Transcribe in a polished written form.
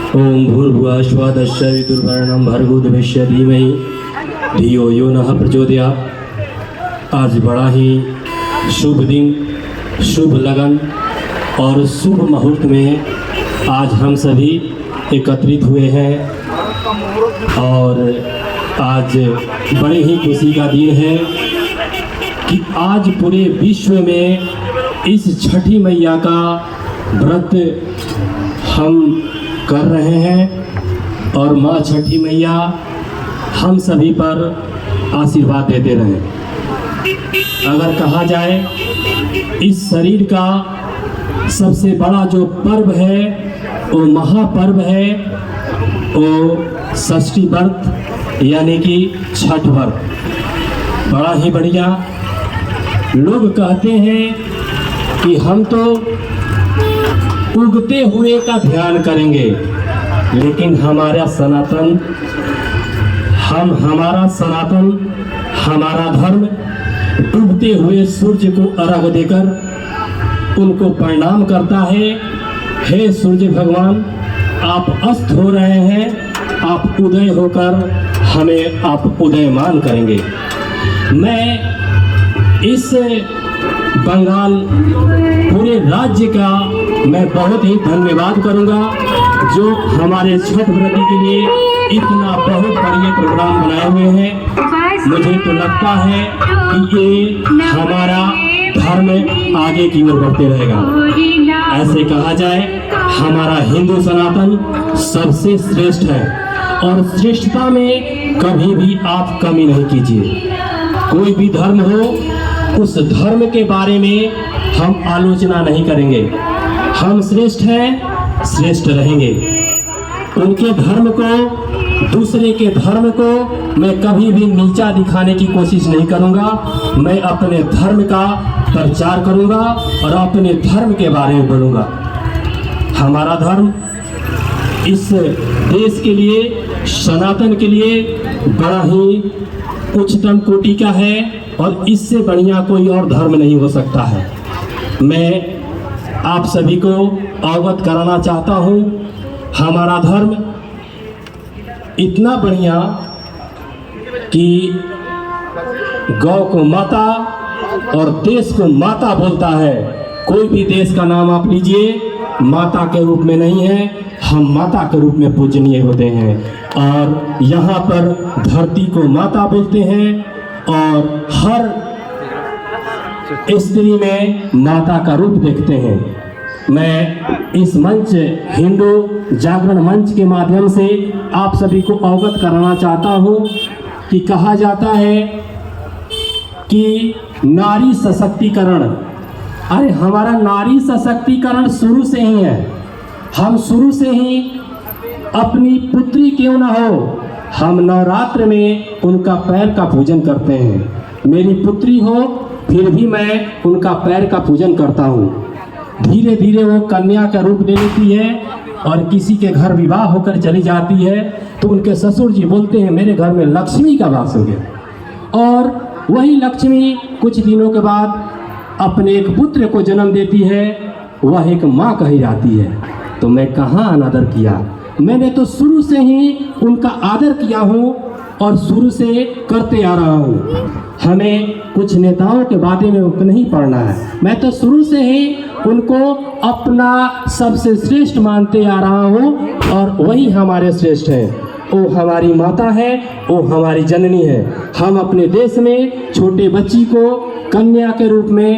ओम भूर्भुवः स्वः तस्य वितुर्वरेण्यं भर्गो देवस्य धीमहि धियो यो नः प्रचोदयात्। आज बड़ा ही शुभ दिन, शुभ लगन और शुभ मुहूर्त में आज हम सभी एकत्रित हुए हैं और आज बड़े ही खुशी का दिन है कि आज पूरे विश्व में इस छठी मैया का व्रत हम कर रहे हैं और माँ छठी मैया हम सभी पर आशीर्वाद देते रहें। अगर कहा जाए इस शरीर का सबसे बड़ा जो पर्व है वो महापर्व है, वो षष्ठी व्रत यानी कि छठ व्रत। बड़ा ही बढ़िया। लोग कहते हैं कि हम तो उगते हुए का ध्यान करेंगे, लेकिन हमारा सनातन हमारा धर्म डूबते हुए सूर्य को अर्घ देकर उनको प्रणाम करता है। हे सूर्य भगवान, आप अस्त हो रहे हैं, आप उदय होकर हमें आप उदयमान करेंगे। मैं इस बंगाल पूरे राज्य का मैं बहुत ही धन्यवाद करूंगा जो हमारे छठ व्रत के लिए इतना बहुत बढ़िया प्रोग्राम बनाए हुए हैं। मुझे तो लगता है कि ये हमारा धर्म आगे की ओर बढ़ते रहेगा। ऐसे कहा जाए हमारा हिंदू सनातन सबसे श्रेष्ठ है और श्रेष्ठता में कभी भी आप कमी नहीं कीजिए। कोई भी धर्म हो, उस धर्म के बारे में हम आलोचना नहीं करेंगे। हम श्रेष्ठ हैं, श्रेष्ठ रहेंगे। उनके धर्म को, दूसरे के धर्म को मैं कभी भी नीचा दिखाने की कोशिश नहीं करूंगा। मैं अपने धर्म का प्रचार करूंगा और अपने धर्म के बारे में बोलूंगा। हमारा धर्म इस देश के लिए, सनातन के लिए बड़ा ही उच्चतम कोटि का है और इससे बढ़िया कोई और धर्म नहीं हो सकता है। मैं आप सभी को अवगत कराना चाहता हूँ, हमारा धर्म इतना बढ़िया कि गौ को माता और देश को माता बोलता है। कोई भी देश का नाम आप लीजिए, माता के रूप में नहीं है, हम माता के रूप में पूजनीय होते हैं और यहाँ पर धरती को माता बोलते हैं और हर स्त्री में माता का रूप देखते हैं। मैं इस मंच, हिंदू जागरण मंच के माध्यम से आप सभी को अवगत कराना चाहता हूँ कि कहा जाता है कि नारी सशक्तिकरण, अरे हमारा नारी सशक्तिकरण शुरू से ही है। हम शुरू से ही अपनी पुत्री क्यों ना हो, हम नवरात्र में उनका पैर का पूजन करते हैं। मेरी पुत्री हो फिर भी मैं उनका पैर का पूजन करता हूँ। धीरे धीरे वो कन्या का रूप ले लेती है और किसी के घर विवाह होकर चली जाती है तो उनके ससुर जी बोलते हैं मेरे घर में लक्ष्मी का वास हो गया। और वही लक्ष्मी कुछ दिनों के बाद अपने एक पुत्र को जन्म देती है, वह एक माँ कही जाती है। तो मैं कहाँ अनादर किया? मैंने तो शुरू से ही उनका आदर किया हूँ और शुरू से करते आ रहा हूँ। हमें कुछ नेताओं के बारे में नहीं पढ़ना है। मैं तो शुरू से ही उनको अपना सबसे श्रेष्ठ मानते आ रहा हूँ और वही हमारे श्रेष्ठ हैं। वो हमारी माता है, वो हमारी जननी है। हम अपने देश में छोटे बच्ची को कन्या के रूप में